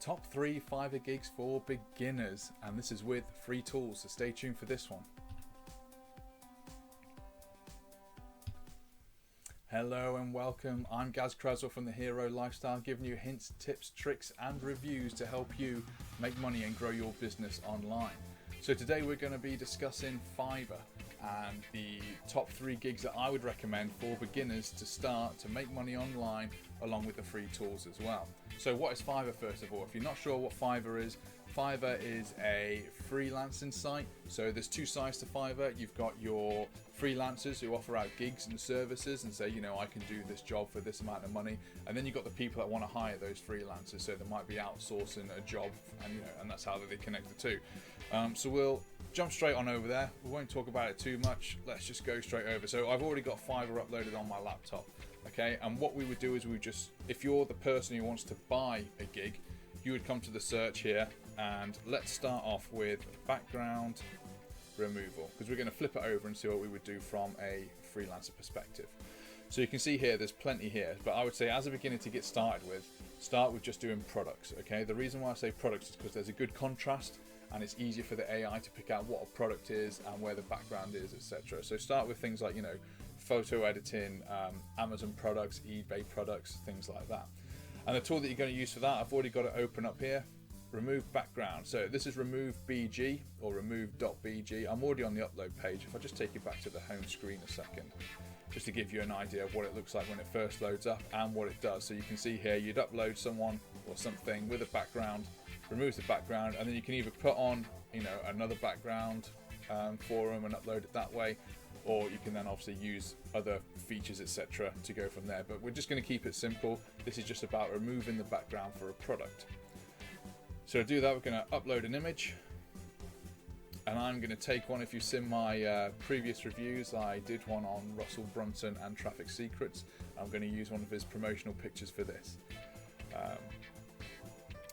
Top 3 Fiverr gigs for beginners, and this is with free tools, so stay tuned for this one. Hello and welcome. I'm Gaz Kraswell from The Hero Lifestyle, giving you hints, tips, tricks and reviews to help you make money and grow your business online. So today we're going to be discussing Fiverr and the top 3 gigs that I would recommend for beginners to start to make money online, along with the free tools as well. So what is Fiverr first of all? If you're not sure what Fiverr is a freelancing site. So there's 2 sides to Fiverr. You've got your freelancers who offer out gigs and services and say, you know, I can do this job for this amount of money. And then you've got the people that want to hire those freelancers. So they might be outsourcing a job, and and that's how they connect the two. So we'll jump straight on over there. We won't talk about it too much. Let's just go straight over. So I've already got Fiverr uploaded on my laptop. Okay, and what we would do is if you're the person who wants to buy a gig, you would come to the search here, and let's start off with background removal, because we're going to flip it over and see what we would do from a freelancer perspective. So you can see here there's plenty here, but I would say as a beginner to get started with, start with just doing products. Okay, the reason why I say products is because there's a good contrast and it's easier for the AI to pick out what a product is and where the background is, etc. So start with things like photo editing, Amazon products, eBay products, things like that. And the tool that you're going to use for that, I've already got it open up here. Remove background. So this is remove BG or remove.bg. I'm already on the upload page. If I just take you back to the home screen a second, just to give you an idea of what it looks like when it first loads up and what it does. So you can see here, you'd upload someone or something with a background, removes the background, and then you can either put on another background for them and upload it that way, or you can then obviously use other features, etc. to go from there. But we're just going to keep it simple. This is just about removing the background for a product. So to do that, we're going to upload an image, and I'm going to take one. If you've seen my previous reviews, I did one on Russell Brunson and traffic secrets. I'm going to use one of his promotional pictures for this.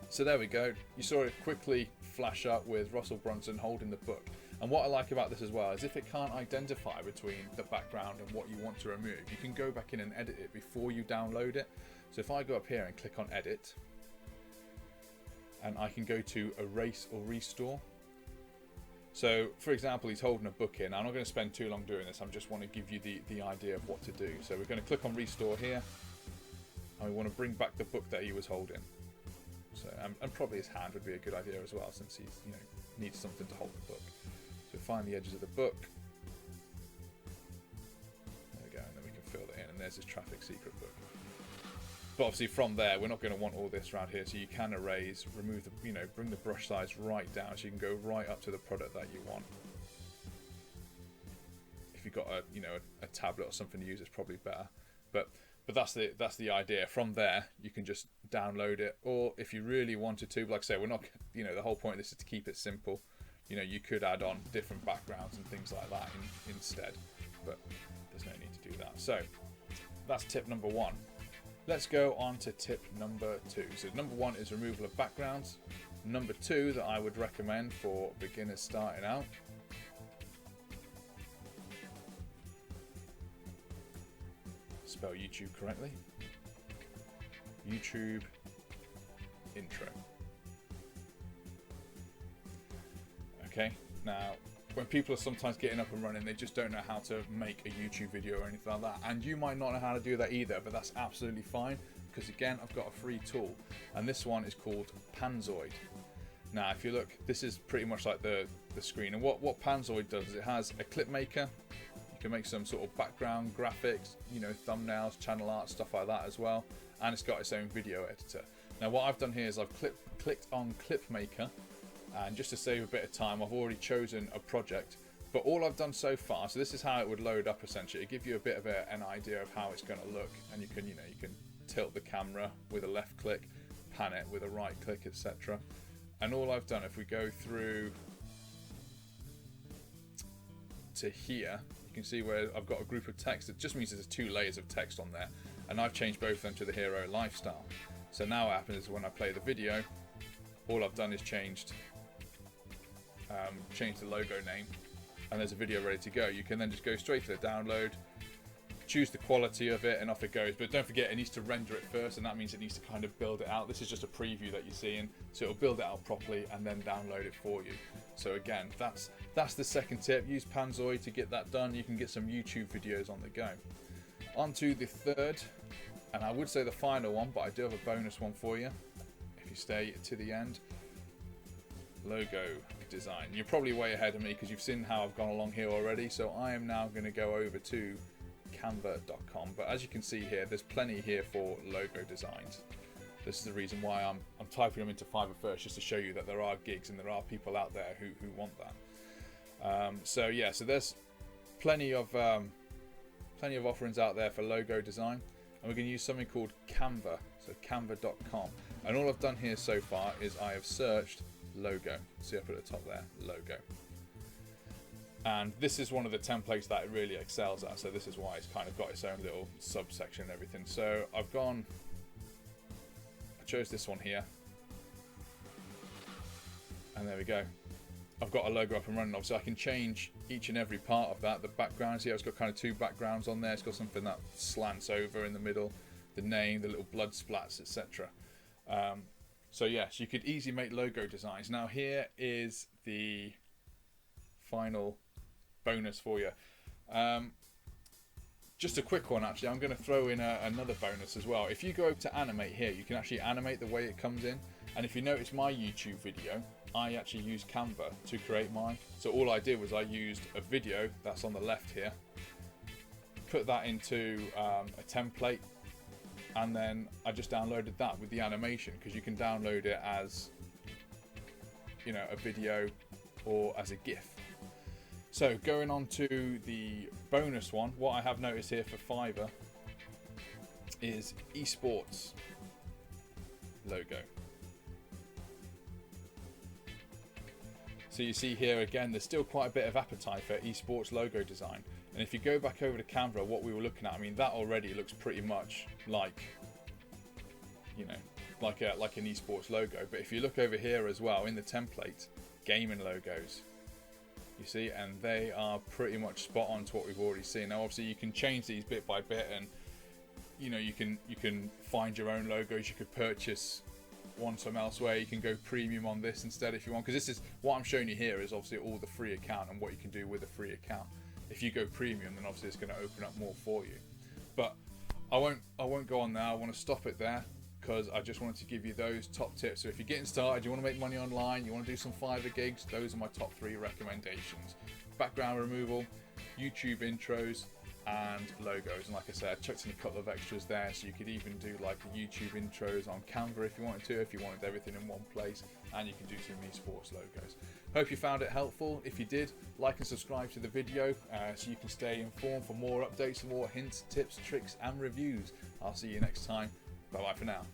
So there we go. You saw it quickly flash up with Russell Brunson holding the book. And what I like about this as well is if it can't identify between the background and what you want to remove, you can go back in and edit it before you download it. So if I go up here and click on edit, and I can go to erase or restore. So for example, he's holding a book in. I'm not going to spend too long doing this. I just want to give you the idea of what to do. So we're going to click on restore here, and we want to bring back the book that he was holding. So and probably his hand would be a good idea as well, since he's needs something to hold the book. So find the edges of the book. There we go, and then we can fill that in. And there's his traffic secret book. But obviously from there, we're not going to want all this around here, so you can erase, remove the, bring the brush size right down, so you can go right up to the product that you want. If you've got a tablet or something to use, it's probably better. But that's the idea. From there, you can just download it, or if you really wanted to, like I say, we're not, the whole point of this is to keep it simple. You could add on different backgrounds and things like that instead, but there's no need to do that. So that's tip number 1. Let's go on to tip number 2. So number 1 is removal of backgrounds. Number 2 that I would recommend for beginners starting out, spell YouTube correctly, YouTube intro. Okay, now when people are sometimes getting up and running, they just don't know how to make a YouTube video or anything like that. And you might not know how to do that either, but that's absolutely fine, because again, I've got a free tool, and this one is called Panzoid. Now, if you look, this is pretty much like the screen. And what Panzoid does is it has a clip maker. You can make some sort of background graphics, thumbnails, channel art, stuff like that as well. And it's got its own video editor. Now, what I've done here is I've clicked on Clip Maker. And just to save a bit of time, I've already chosen a project. But all I've done so far, so this is how it would load up essentially. It gives you a bit of an idea of how it's going to look, and you can tilt the camera with a left click, pan it with a right click, etc. And all I've done, if we go through to here, you can see where I've got a group of text. It just means there's 2 layers of text on there, and I've changed both of them to the Hero Lifestyle. So now what happens is when I play the video, all I've done is change the logo name, and there's a video ready to go. You can then just go straight to the download, choose the quality of it and off it goes. But don't forget, it needs to render it first, and that means it needs to kind of build it out. This is just a preview that you're seeing, so it'll build it out properly and then download it for you. So again, that's the second tip. Use Panzoid to get that done. You can get some YouTube videos on the go. On to the third, and I would say the final one, but I do have a bonus one for you if you stay to the end. Logo design. You're probably way ahead of me because you've seen how I've gone along here already, so I am now going to go over to canva.com. but as you can see here, there's plenty here for logo designs. This is the reason why I'm typing them into Fiverr first, just to show you that there are gigs and there are people out there who want that. So yeah, so there's plenty of offerings out there for logo design, and we're going to use something called Canva, so canva.com. And all I've done here so far is I have searched logo. See up at the top there, logo. And this is one of the templates that it really excels at, so this is why it's kind of got its own little subsection and everything. So I chose this one here, and there we go. I've got a logo up and running. Obviously I can change each and every part of that. The backgrounds here, it's got kind of two backgrounds on there. It's got something that slants over in the middle, the name, the little blood splats, etc. So yes, you could easily make logo designs. Now here is the final bonus for you. Just a quick one actually. I'm going to throw in another bonus as well. If you go to animate here, you can actually animate the way it comes in. And if you notice my YouTube video, I actually used Canva to create mine. So all I did was I used a video that's on the left here, put that into a template, and then I just downloaded that with the animation, because you can download it as, you know, a video or as a GIF. So going on to the bonus one, what I have noticed here for Fiverr is esports logo. So you see here again, there's still quite a bit of appetite for esports logo design. And if you go back over to Canva, what we were looking at, I mean, that already looks pretty much like, you know, like an esports logo. But if you look over here as well in the template, gaming logos, you see, and they are pretty much spot on to what we've already seen. Now obviously you can change these bit by bit, and you know, you can find your own logos. You could purchase one from elsewhere. You can go premium on this instead if you want, because this is what I'm showing you here is obviously all the free account and what you can do with a free account. If you go premium, then obviously it's going to open up more for you. But I won't go on there. I want to stop it there, because I just wanted to give you those top tips. So if you're getting started, you want to make money online, you want to do some Fiverr gigs, those are my top 3 recommendations. Background removal, YouTube intros, and logos. And like I said, I chucked in a couple of extras there, so you could even do like the YouTube intros on Canva if you wanted to, if you wanted everything in one place, and you can do some esports logos. Hope you found it helpful. If you did, like and subscribe to the video so you can stay informed for more updates, more hints, tips, tricks and reviews. I'll see you next time. Bye bye for now.